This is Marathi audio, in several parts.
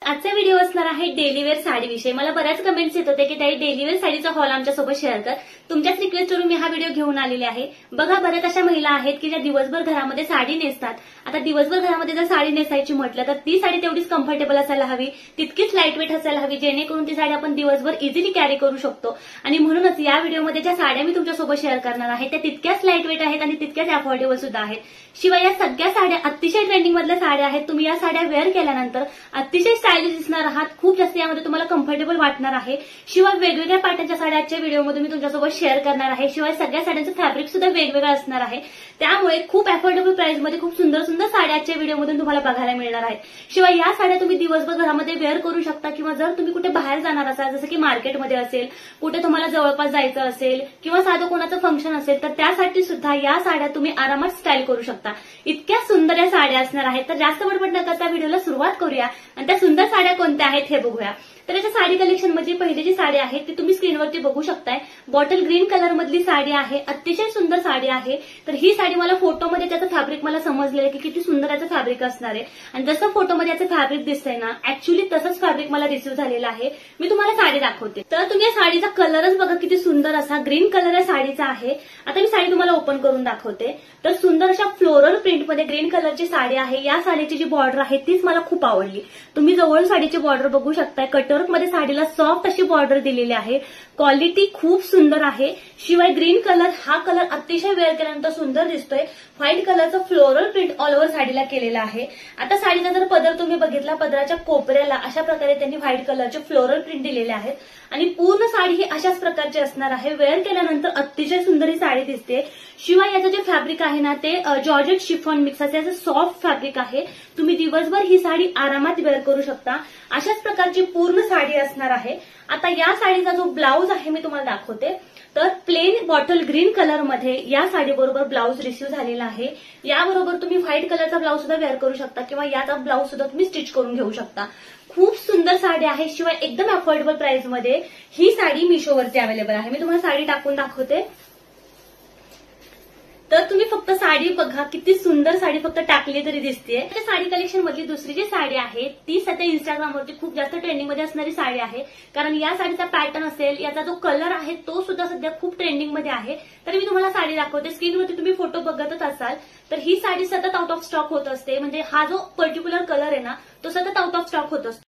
आजचा व्हिडिओ असणार आहे डेली वेअर साडीविषयी। मला बऱ्याच कमेंट्स येत होते की ताई डेली वेअर साडीचा हॉल आमच्यासोबत शेअर कर। तुमच्याच रिक्वेस्टवरून मी हा व्हिडिओ घेऊन आलेले आहे। बघा, बऱ्याच अशा महिला आहेत की ज्या दिवसभर घरामध्ये साडी नेसतात। आता दिवसभर घरामध्ये जर साडी नेसायची म्हटलं तर ती साडी तेवढीच कम्फर्टेबल असायला हवी, तितकीच लाईट वेट असायला हवी, जेणेकरून ती साडी आपण दिवसभर इझिली कॅरी करू शकतो। आणि म्हणूनच या व्हिडिओमध्ये ज्या साड्या मी तुमच्यासोबत शेअर करणार आहे त्या तितक्याच लाईट वेट आहेत आणि तितक्याच अफोर्डेबल सुद्धा आहेत। शिवाय या सगळ्या साड्या अतिशय ट्रेंडिंग मधल्या साड्या आहेत। तुम्ही या साड्या वेअर केल्यानंतर अतिशय स्टायलिश दिसणार आहात, खूप जास्त यामध्ये तुम्हाला कम्फर्टेबल वाटणार आहे। शिवाय वेगवेगळ्या पॅटर्नच्या साड्या आजच्या व्हिडिओमध्ये मी तुमच्यासोबत शेअर करणार आहे। शिवाय सगळ्या साड्यांचं फॅब्रिक सुद्धा वेगवेगळं असणार आहे, त्यामुळे खूप अफोर्डेबल प्राइस मध्ये खूप सुंदर सुंदर साड्या आजच्या व्हिडिओमधून तुम्हाला बघायला मिळणार आहेत। शिवाय या साड्या तुम्ही दिवसभर घरामध्ये वेअर करू शकता किंवा जर तुम्ही कुठे बाहेर जाणार असाल, जसं की मार्केटमध्ये असेल, कुठे तुम्हाला जवळपास जायचं असेल किंवा साधं कोणाचं फंक्शन असेल तर त्यासाठी सुद्धा या साड्या तुम्ही आरामात स्टाईल करू शकता। इतक्या सुंदर या साड्या असणार आहेत। तर जास्त बडबड न करता व्हिडिओला सुरुवात करूया आणि त्या सुंदर साड्या कोणत्या आहेत हे बघूया। तर याच्या साडी कलेक्शन मध्ये पहिली जी साडी आहे ती तुम्ही स्क्रीनवरती बघू शकताय। बॉटल ग्रीन कलर मधली साडी आहे, अतिशय सुंदर साडी आहे। तर ही साडी मला फोटोमध्ये त्याचं फॅब्रिक मला समजलेलं की किती सुंदर याचं फॅब्रिक असणार आहे आणि जसं फोटोमध्ये याचं फॅब्रिक दिसतंय ना, ऍक्च्युअली तसंच फॅब्रिक मला रिसीव्ह झालेलं आहे। मी तुम्हाला साडी दाखवते। तर तुम्ही या साडीचा कलरच बघा, किती सुंदर असा ग्रीन कलर या साडीचा आहे। आता मी साडी तुम्हाला ओपन करून दाखवते। तर सुंदर अशा फ्लोरल प्रिंटमध्ये ग्रीन कलरची साडी आहे। या साडीची जी बॉर्डर आहे तीच मला खूप आवडली। तुम्ही जवळ साडीची बॉर्डर बघू शकताय, कटवर्क मध्ये साडीला सॉफ्ट अशी बॉर्डर दिलेली आहे। क्वालिटी खूप सुंदर आहे। शिवाय ग्रीन कलर हा कलर अतिशय वेअर केल्यानंतर सुंदर दिसतोय। व्हाईट कलरचं फ्लोरल प्रिंट ऑल ओव्हर साडीला केलेला आहे। आता साडीचा जर पदर तुम्ही बघितला, पदराच्या कोपऱ्याला अशा प्रकारे त्यांनी व्हाईट कलरचे फ्लोरल प्रिंट दिलेले आहेत आणि पूर्ण साडी ही अशाच प्रकारची असणार आहे। वेअर केल्यानंतर अतिशय सुंदर ही साडी दिसते। शिवाय याचं जे फॅब्रिक आहे ना ते जॉर्जेट शिफॉन मिक्स असं सॉफ्ट फॅब्रिक आहे। तुम्ही दिवसभर ही साडी आरामात वेअर करू शकता। अशाच प्रकारची पूर्ण साडी असणार आहे। आता या साडीचा जो ब्लाउज आहे मी तुम्हाला दाखवते। तर प्लेन बॉटल ग्रीन कलर मध्ये या साडी बरोबर ब्लाउज रिसीव्ह झालेला आहे। याबरोबर तुम्ही व्हाईट कलरचा ब्लाउज सुद्धा वेअर करू शकता किंवा याचा ब्लाउज सुद्धा तुम्ही स्टिच करून घेऊ शकता। खूप सुंदर साडी आहे। शिवाय एकदम अफोर्डेबल प्राइस मध्ये ही साडी मिशोवरती अवेलेबल आहे। मी तुम्हाला साडी टाकून दाखवते। तर तुम्ही फक्त साडी बघा, किती सुंदर साडी फक्त टाकली तरी दिसतेय। त्या साडी कलेक्शन मधली दुसरी जी साडी आहे ती सध्या इंस्टाग्रामवरती खूप जास्त ट्रेंडिंग मध्ये असणारी साडी आहे, कारण या साडीचा पॅटर्न असेल, याचा जो कलर आहे तो सुद्धा सध्या खूप ट्रेंडिंग मध्ये आहे। तर मी तुम्हाला साडी दाखवते। स्क्रीनवरती तुम्ही फोटो बघतच असाल। तर ही साडी सतत आउट ऑफ स्टॉक होत असते, म्हणजे हा जो पर्टिक्युलर कलर आहे ना तो सतत आउट ऑफ स्टॉक होत असतो।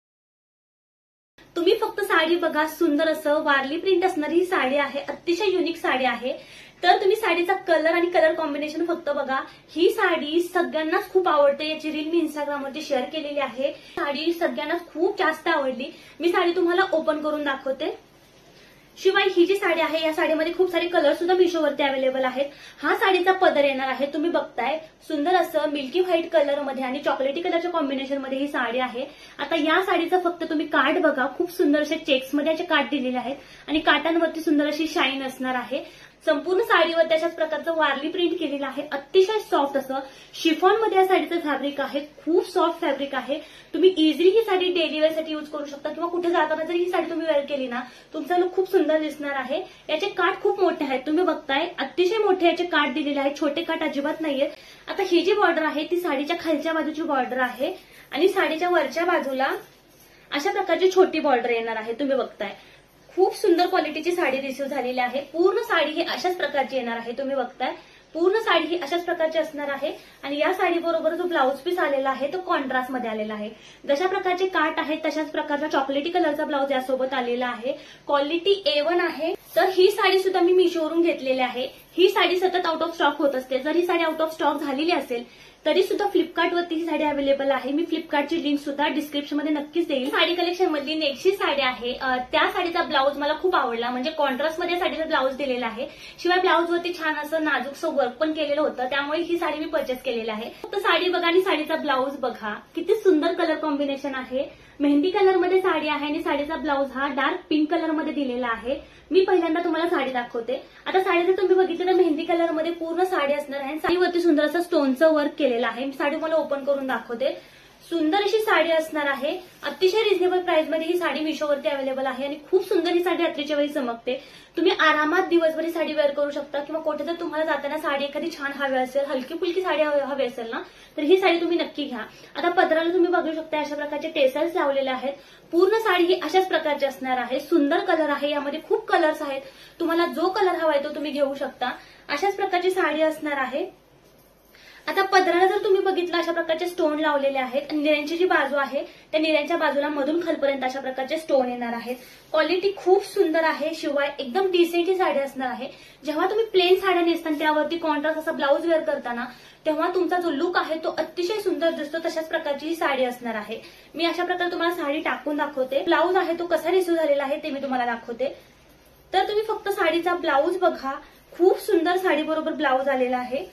तुम्ही फक्त साडी बघा, सुंदर असं वारली प्रिंट असणारी ही साडी आहे, अतिशय युनिक साडी आहे। तर तुम्ही साडीचा कलर आणि कलर कॉम्बिनेशन फक्त बघा। ही साडी सगळ्यांनाच खूप आवडते, याची रील मी इंस्टाग्रामवरती शेअर केलेली आहे। साडी सगळ्यांनाच खूप जास्त आवडली। मी साडी तुम्हाला ओपन करून दाखवते। शिवाय ही जी साडी आहे या साडीमध्ये खूप सारे कलर सुद्धा मिशोवरती अवेलेबल आहेत। हा साडीचा पदर येणार आहे, तुम्ही बघताय सुंदर असं मिल्की व्हाईट कलर मध्ये आणि चॉकलेटी कलरच्या कॉम्बिनेशन मध्ये ही साडी आहे। आता या साडीचं फक्त तुम्ही काठ बघा, खूप सुंदर असे चेक्स मध्ये याचे काठ दिलेले आहेत आणि काठांवरती सुंदर अशी शाईन असणार आहे। संपूर्ण साडीवर त्याच्याच प्रकारचं वारली प्रिंट केलेलं आहे, अतिशय सॉफ्ट असं शिफॉन मध्ये या साडीचं फॅब्रिक आहे। खूप सॉफ्ट फॅब्रिक आहे। तुम्ही इझिली ही साडी डेली वेअर साठी यूज करू शकता किंवा कुठे जाताना जर ही साडी तुम्ही वेअर केली ना तुमचा लुक खूप सुंदर दिसणार आहे। याचे काठ खूप मोठे आहेत, तुम्ही बघताय अतिशय मोठे याचे काठ दिलेले आहेत, छोटे काठ अजिबात नाहीये। आता ही जी बॉर्डर आहे ती साडीच्या खालच्या बाजूची बॉर्डर आहे आणि साडीच्या वरच्या बाजूला अशा प्रकारची छोटी बॉर्डर येणार आहे, तुम्ही बघताय। खूप सुंदर क्वालिटीची साडी रिसीव्ह झालेली आहे। पूर्ण साडी ही अशाच प्रकारची येणार आहे, तुम्ही बघताय पूर्ण साडी ही अशाच प्रकारची असणार आहे आणि या साडी बरोबर जो ब्लाउज पीस आलेला आहे तो कॉन्ट्रास्ट मध्ये आलेला आहे। जशा प्रकारचे काठ आहेत तशाच प्रकारचा चॉकलेटी कलरचा ब्लाउज यासोबत आलेला आहे। क्वालिटी A1 आहे। तर ही साडी सुद्धा मी मिशोवरून घेतलेली आहे। ही साडी सतत आउट ऑफ स्टॉक होत असते। जर ही साडी आउट ऑफ स्टॉक झालेली असेल तरी सुद्धा फ्लिपकार्टवरती ही साडी अवेलेबल आहे। मी फ्लिपकार्टची लिंक सुद्धा डिस्क्रिप्शन मध्ये नक्कीच देईल। साडी कलेक्शन मधली नेक्स्ट साडी आहे, त्या साडीचा ब्लाउज मला खूप आवडला, म्हणजे कॉन्ट्रास्ट मध्ये साडीचा ब्लाउज दिलेला आहे। शिवाय ब्लाउज वरती छान असं नाजूकसं वर्क पण केलेलं होतं, त्यामुळे ही साडी मी परचेस केलेली आहे। फक्त साडी बघा आणि साडीचा ब्लाउज बघा, किती सुंदर कलर कॉम्बिनेशन आहे। मेहंदी कलर मध्ये साडी आहे आणि साडीचा ब्लाउज हा डार्क पिंक कलर मध्ये दिलेला आहे। मी पहिल्यांदा तुम्हाला साडी दाखवते। आता साडी जर तुम्ही बघितलं तर मेहंदी कलर मध्ये पूर्ण साडी असणार आहे। साडीवरती सुंदर असं स्टोनचं वर्क केलेलं आहे। साडी मला ओपन करून दाखवते। सुंदर अशी साडी असणार आहे। अतिशय रिझनेबल प्राइस मध्ये ही साडी मिशोवरती अवेलेबल आहे आणि खूप सुंदर ही साडी रात्रीच्या वेळी चमकते। तुम्ही आरामात दिवसभर ही साडी वेअर करू शकता किंवा कुठे जर तुम्हाला जाताना साडी एखादी छान हवी असेल, हलकी फुलकी साडी हवी असेल ना, तर ही साडी तुम्ही नक्की घ्या। आता पदराला तुम्ही बघू शकता अशा प्रकारचे टेसल्स लावलेले आहेत। पूर्ण साडी ही अशाच प्रकारची असणार आहे। सुंदर कलर आहे, यामध्ये खूप कलर्स आहेत। तुम्हाला जो कलर हवा आहे तो तुम्ही घेऊ शकता। अशाच प्रकारची साडी असणार आहे। आता पदराला जर तुम्ही बघितलं अशा प्रकारचे स्टोन लावलेले आहेत। निऱ्यांची जी बाजू आहे त्या निऱ्यांच्या बाजूला मधून खालपर्यंत अशा प्रकारचे स्टोन येणार आहेत। क्वालिटी खूप सुंदर आहे, शिवाय एकदम डिसेंट ही साडी असणार आहे। जेव्हा तुम्ही प्लेन साड्या नेसताना त्यावरती कॉन्ट्रास्ट असा ब्लाऊज वेअर करताना तेव्हा तुमचा जो लुक आहे तो अतिशय सुंदर दिसतो। तशाच प्रकारची ही साडी असणार आहे। मी अशा प्रकारे तुम्हाला साडी टाकून दाखवते। ब्लाऊज आहे तो कसा रिसीव्ह झालेला आहे ते मी तुम्हाला दाखवते। तर तुम्ही फक्त साडीचा ब्लाऊज बघा, खूप सुंदर साडी बरोबर ब्लाऊज आलेला आहे।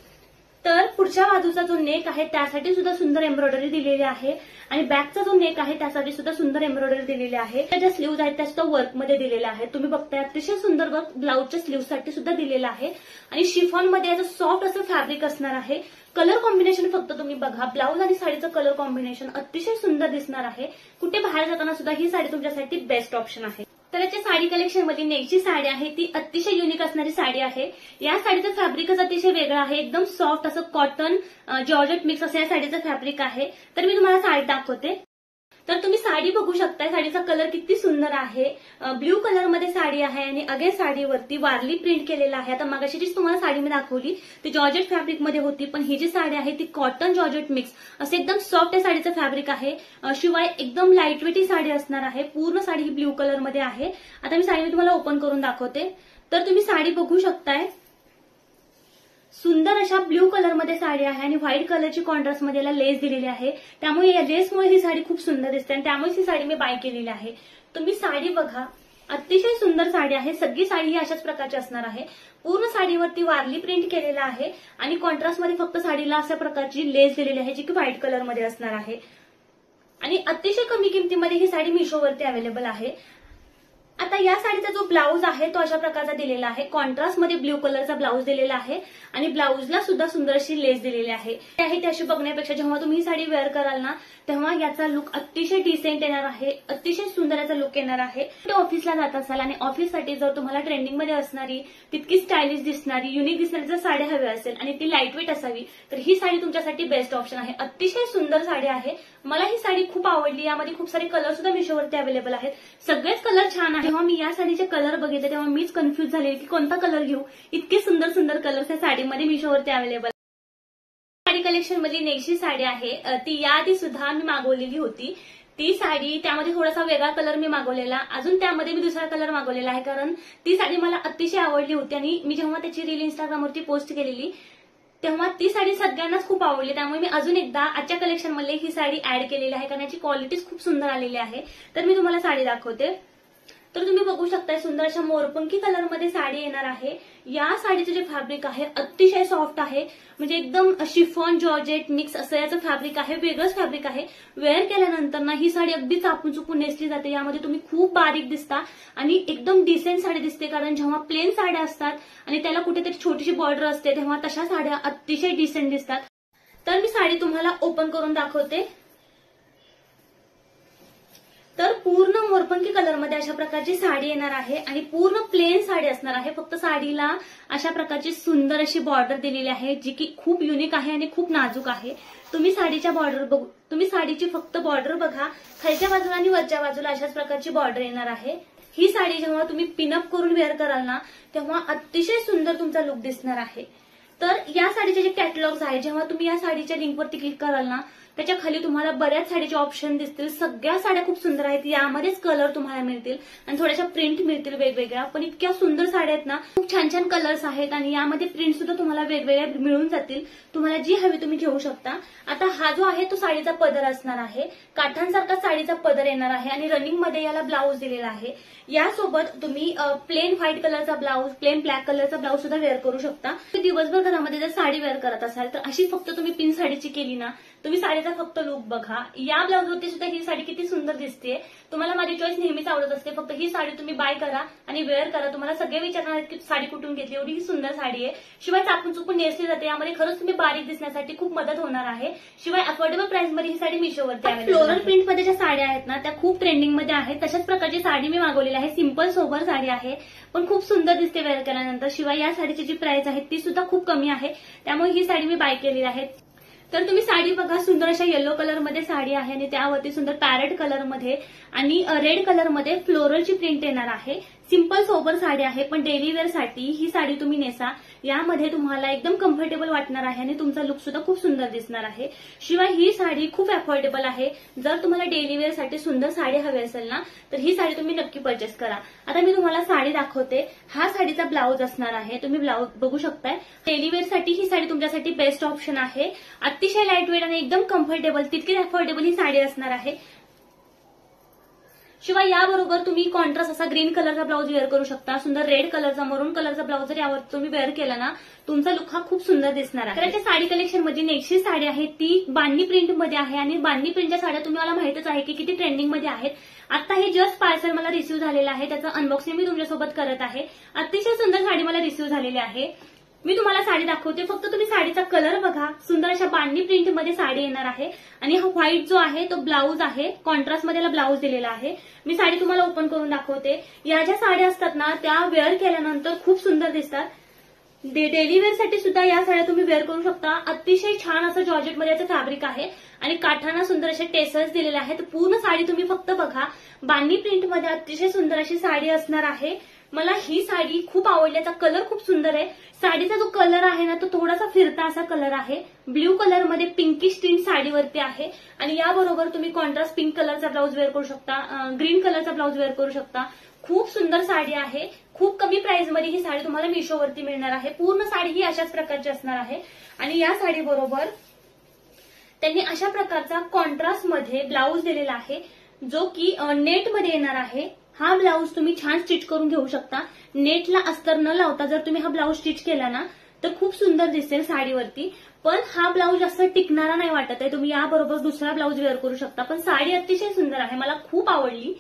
तर पुढच्या बाजूचा जो नेक आहे त्यासाठी सुद्धा सुंदर एम्ब्रॉयडरी दिलेली आहे आणि बॅकचा जो नेक आहे त्यासाठी सुद्धा सुंदर एम्ब्रॉयडरी दिलेली आहे। त्या ज्या स्लीव्ज आहेत त्या सुद्धा वर्क मध्ये दिलेल्या आहेत। तुम्ही बघताय अतिशय सुंदर वर्क ब्लाऊजच्या स्लीव्हसाठी सुद्धा दिलेला आहे आणि शिफॉन मध्ये याचं सॉफ्ट असं फॅब्रिक असणार आहे। कलर कॉम्बिनेशन फक्त तुम्ही बघा, ब्लाऊज आणि साडीचं कलर कॉम्बिनेशन अतिशय सुंदर दिसणार आहे। कुठे बाहेर जाताना सुद्धा ही साडी तुमच्यासाठी बेस्ट ऑप्शन आहे। तर याच्या साडी कलेक्शन मध्ये नेक्स्ट साडी आहे ती अतिशय युनिक असणारी साडी आहे। या साडीचं फॅब्रिकच अतिशय वेगळं आहे, एकदम सॉफ्ट असं कॉटन जॉर्जेट मिक्स असं या साडीचं फॅब्रिक आहे। तर मी तुम्हाला साडी दाखवते। तर तुम्ही साडी बघू शकता, साडीचा कलर किती सुंदर आहे। ब्ल्यू कलर मध्ये साडी आहे आणि अगे साडीवरती वारली प्रिंट केलेला आहे। आता मगाशी जी तुम्हाला साडी मी दाखवली ती जॉर्जेट फॅब्रिक मध्ये होती, पण ही जी साडी आहे ती कॉटन जॉर्जेट मिक्स असं एकदम सॉफ्ट साडीचं फॅब्रिक आहे। शिवाय एकदम लाईटवेट ही साडी असणार आहे। पूर्ण साडी ही ब्ल्यू कलर मध्ये आहे। आता मी साडी तुम्हाला ओपन करून दाखवते। तर तुम्ही साडी बघू शकताय, सुंदर अशा ब्ल्यू कलर मध्ये साडी आहे आणि व्हाईट कलरची कॉन्ट्रास्ट मध्ये याला लेस दिलेली आहे। त्यामुळे या लेसमुळे ही साडी खूप सुंदर दिसते आणि त्यामुळे ही साडी मी बाय केलेली आहे। तुम्ही साडी बघा, अतिशय सुंदर साडी आहे। सगळी साडी ही अशाच प्रकारची असणार आहे। पूर्ण साडीवरती वारली प्रिंट केलेला आहे आणि कॉन्ट्रास्ट मध्ये फक्त साडीला अशा प्रकारची लेस दिलेली आहे जी की व्हाईट कलर मध्ये असणार आहे आणि अतिशय कमी किमतीमध्ये ही साडी मिशोवरती अवेलेबल आहे। आता या साडीचा जो ब्लाऊज आहे तो अशा प्रकारचा दिलेला आहे। कॉन्ट्रास्ट मध्ये ब्ल्यू कलरचा ब्लाऊज दिलेला आहे आणि ब्लाऊजला सुद्धा सुंदर अशी लेस दिलेली आहे। ती अशी बघण्यापेक्षा जेव्हा तुम्ही ही साडी वेअर कराल ना तेव्हा याचा लुक अतिशय डिसेंट येणार आहे, अतिशय सुंदर याचा लुक येणार आहे। ऑफिसला जात असाल आणि ऑफिससाठी जर तुम्हाला ट्रेंडिंग मध्ये असणारी, तितकी स्टायलिश दिसणारी, युनिक दिसणारी जर साडी हवी असेल आणि ती लाईटवेट असावी तर ही साडी तुमच्यासाठी बेस्ट ऑप्शन आहे। अतिशय सुंदर साडी आहे, मला ही साडी खूप आवडली। यामध्ये खूप सारे कलर सुद्धा मिशोवरती अवेलेबल आहेत, सगळेच कलर छान आहेत। जेव्हा मी या साडीचे कलर बघितले तेव्हा मीच कन्फ्युज झाले की कोणता कलर घेऊ। इतके सुंदर सुंदर कलर्स या साडीमध्ये मिशोवरती अवेलेबल। साडी कलेक्शन मधली नेक्स्ट साडी आहे ती याआधी सुद्धा मी मागवलेली होती। ती साडी त्यामध्ये थोडासा वेगळा कलर मी मागवलेला, अजून त्यामध्ये मी दुसरा कलर मागवलेला आहे कारण ती साडी मला अतिशय आवडली होती आणि मी जेव्हा त्याची रील इंस्टाग्रामवरती पोस्ट केलेली तेव्हा ती साडी सगळ्यांनाच खूप आवडली। त्यामुळे मी अजून एकदा आजच्या कलेक्शन मध्ये ही साडी ऍड केलेली आहे कारण याची क्वालिटीज खूप सुंदर आलेली आहे। तर मी तुम्हाला साडी दाखवते। तर तुम्ही बघू शकताय सुंदर अशा मोरपंखी कलर मध्ये साडी येणार आहे। या साडीचं जे फॅब्रिक आहे अतिशय सॉफ्ट आहे, म्हणजे एकदम शिफॉन जॉर्जेट मिक्स असं याचं फॅब्रिक आहे, वेगळंच फॅब्रिक आहे। वेअर केल्यानंतर ना ही साडी अगदी चापून चुपून नेसली जाते। यामध्ये तुम्ही खूप बारीक दिसता आणि एकदम डिसेंट साडी दिसते कारण जेव्हा प्लेन साड्या असतात आणि त्याला कुठेतरी छोटीशी बॉर्डर असते तेव्हा तशा साड्या अतिशय डिसेंट दिसतात। तर मी साडी तुम्हाला ओपन करून दाखवते। तर पूर्ण मोरपंखी कलर मध्ये अशा प्रकारची साडी येणार आहे आणि पूर्ण प्लेन साडी असणार आहे। फक्त साडीला अशा प्रकारची सुंदर अशी बॉर्डर दिलेली आहे जी की खूप युनिक आहे आणि खूप नाजूक आहे। तुम्ही साडीची फक्त बॉर्डर बघा, खालच्या बाजूला आणि वरच्या बाजूला अशाच प्रकारची बॉर्डर येणार आहे। ही साडी जेव्हा तुम्ही पिनअप करून वेअर कराल ना तेव्हा अतिशय सुंदर तुमचा लुक दिसणार आहे। तर या साडीचे जे कॅटलॉग्स आहे, जेव्हा तुम्ही या साडीच्या लिंकवरती क्लिक कराल ना त्याच्या खाली तुम्हाला बऱ्याच साडीचे ऑप्शन दिसतील। सगळ्या साड्या खूप सुंदर आहेत, यामध्येच कलर तुम्हाला मिळतील आणि थोड्याशा प्रिंट मिळतील वेगवेगळ्या, पण इतक्या सुंदर साड्या आहेत ना, खूप छान छान कलर्स आहेत आणि यामध्ये प्रिंट सुद्धा तुम्हाला वेगवेगळ्या मिळून जातील। तुम्हाला जी हवी तुम्ही घेऊ शकता। आता हा जो आहे तो साडीचा पदर असणार आहे, काठांसारखा साडीचा पदर येणार आहे आणि रनिंग मध्ये याला ब्लाऊज दिलेला आहे। यासोबत तुम्ही प्लेन व्हाईट कलरचा ब्लाऊज, प्लेन ब्लॅक कलरचा ब्लाऊज सुद्धा वेअर करू शकता। दिवसभर घरामध्ये जर साडी वेअर करत असाल तर अशी फक्त तुम्ही पिन साडीची केली ना तुम्ही साडीचा फक्त लुक बघा. या ब्लाऊजवरती सुद्धा ही साडी किती सुंदर दिसते. तुम्हाला माझी चॉईस नेहमीच आवडत असते. फक्त ही साडी तुम्ही बाय करा आणि वेअर करा. तुम्हाला सगळे विचारणार आहेत की साडी कुठून घेतली, एवढी ही सुंदर साडी आहे. शिवाय चापून चुकून नेसली जाते. यामध्ये खरंच तुम्ही बारीक दिसण्यासाठी खूप मदत होणार आहे. शिवाय अफोर्डेबल प्राइस मध्ये ही साडी मिशोवरती आहे. फ्लोरल प्रिंट मध्ये ज्या साड्या आहेत ना त्या खूप ट्रेंडिंग मध्ये आहेत. तशाच प्रकारची साडी मी मागवलेली आहे. सिंपल सोबर साडी आहे पण खूप सुंदर दिसते वेअर केल्यानंतर. शिवाय या साडीची जी प्राइस आहे ती सुद्धा खूप कमी आहे. त्यामुळे ही साडी मी बाय केलेली आहे. तर तुम्ही साडी बघा, सुंदर अशा येलो कलर मध्ये साडी आहे आणि त्यावरती सुंदर पॅरेट कलर मध्ये आणि रेड कलर मध्ये फ्लोरलची प्रिंट येणार आहे. सिंपल सोबर साडी आहे पण डेली वेअर साठी ही साडी तुम्ही नेसा. यामध्ये तुम्हाला एकदम कम्फर्टेबल वाटणार आहे आणि तुमचा लुक सुद्धा खूप सुंदर दिसणार आहे. शिवाय ही साडी खूप अफोर्डेबल आहे. जर तुम्हाला डेली वेअर साठी सुंदर साडी हवी असेल ना तर ही साडी तुम्ही नक्की परचेस करा. आता मी तुम्हाला साडी दाखवते. हा साडीचा ब्लाऊज असणार आहे. तुम्ही ब्लाऊज बघू शकताय. डेली वेअर साठी ही साडी तुमच्यासाठी बेस्ट ऑप्शन आहे. अतिशय लाईट वेट आणि एकदम कम्फर्टेबल, तितकीच अफोर्डेबल ही साडी असणार आहे. शिवाय याबरोबर तुम्ही कॉन्ट्रास्ट असा ग्रीन कलरचा ब्लाऊज वेअर करू शकता. सुंदर रेड कलरचा, मरून कलरचा ब्लाऊज जर यावर तुम्ही वेअर केला ना तुमचा लुक हा खूप सुंदर दिसणार आहे. तर साडी कलेक्शन मध्ये नेक्स्ट साडी आहे ती बांधणी प्रिंट मध्ये आहे आणि बांधणी प्रिंटच्या साड्या तुम्हाला माहितच आहे की किती ट्रेंडिंग मध्ये आहेत. आता हे जस्ट पार्सल मला रिसीव्ह झालेलं आहे. त्याचं अनबॉक्सिंग मी तुमच्यासोबत करत आहे. अतिशय सुंदर साडी मला रिसीव्ह झालेली आहे. मी तुम्हाला साडी दाखवते. फक्त तुम्ही साडीचा कलर बघा. सुंदर अशा बांधणी प्रिंट मध्ये साडी येणार आहे आणि हा व्हाईट जो आहे तो ब्लाऊज आहे. कॉन्ट्रास्ट मध्ये ब्लाऊज दिलेला आहे. मी साडी तुम्हाला ओपन करून दाखवते. या ज्या साड्या असतात ना त्या वेअर केल्यानंतर खूप सुंदर दिसतात. डेली वेअर साठी सुद्धा या साड्या तुम्ही वेअर करू शकता. अतिशय छान असं जॉर्जेट मध्ये याचं फॅब्रिक आहे आणि काठांना सुंदर असे टेसर्स दिलेले आहेत. पूर्ण साडी तुम्ही फक्त बघा. बांधणी प्रिंट मध्ये अतिशय सुंदर अशी साडी असणार आहे. मला ही साडी खूप आवडली. याचा कलर खूप सुंदर आहे. साडीचा जो कलर आहे ना तो थोडासा फिरता असा कलर आहे. ब्ल्यू कलर मध्ये पिंकिश टिंट साडीवरती आहे आणि याबरोबर तुम्ही कॉन्ट्रास्ट पिंक कलरचा ब्लाऊज वेअर करू शकता. ग्रीन कलरचा ब्लाऊज वेअर करू शकता. खूप सुंदर साडी आहे. खूप कमी प्राइस मध्ये ही साडी तुम्हाला मिशोवरती मिळणार आहे. पूर्ण साडी ही अशाच प्रकारची असणार आहे आणि या साडी बरोबर त्यांनी अशा प्रकारचा कॉन्ट्रास्ट मध्ये ब्लाऊज दिलेला आहे जो की नेट मध्ये येणार आहे. हा ब्लाऊज तुम्ही छान स्टिच करून घेऊ शकता. नेटला अस्तर न लावता जर तुम्ही हा ब्लाऊज स्टिच केला ना तर खूप सुंदर दिसेल साडीवरती. पण हा ब्लाऊज असं टिकणारा नाही वाटत आहे. तुम्ही याबरोबर दुसरा ब्लाऊज वेअर करू शकता. पण साडी अतिशय सुंदर आहे. मला खूप आवडली.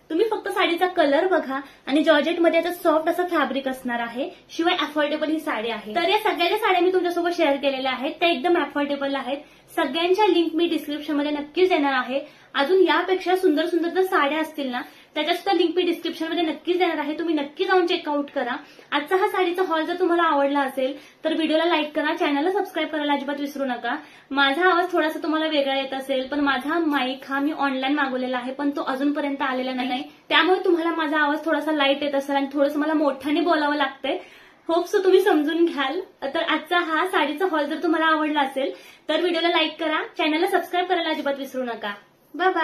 तुम्ही फक्त साडीचा कलर बघा आणि जॉर्जेटमध्ये याचं सॉफ्ट असं फॅब्रिक असणार आहे. शिवाय अफोर्डेबल ही साडी आहे. तर या सगळ्या ज्या साड्या मी तुमच्यासोबत शेअर केलेल्या आहेत त्या एकदम अफोर्डेबल आहेत. सगळ्यांच्या लिंक मी डिस्क्रिप्शनमध्ये नक्कीच देणार आहे. अजून यापेक्षा सुंदर सुंदर जर साड्या असतील ना त्याच्या सुद्धा लिंक मी डिस्क्रिप्शनमध्ये नक्कीच देणार आहे. तुम्ही नक्की जाऊन चेकआउट करा. आजचा हा साडीचा हॉल जर तुम्हाला आवडला असेल तर व्हिडिओला लाईक करा. चॅनलला सबस्क्राईब करायला अजिबात विसरू नका. माझा आवाज थोडासा तुम्हाला वेगळा येत असेल पण माझा माईक हा मी ऑनलाईन मागवलेला आहे पण तो अजूनपर्यंत आलेला नाही. त्यामुळे तुम्हाला माझा आवाज थोडासा लाईट येत असेल आणि थोडंसं मला मोठ्याने बोलावं लागतंय. होप सो तुम्ही समजून घ्याल. तर आजचा हा साडीचा हॉल जर तुम्हाला आवडला असेल तर व्हिडिओला लाईक करा. चॅनलला सबस्क्राईब करायला अजिबात विसरू नका. Bye bye.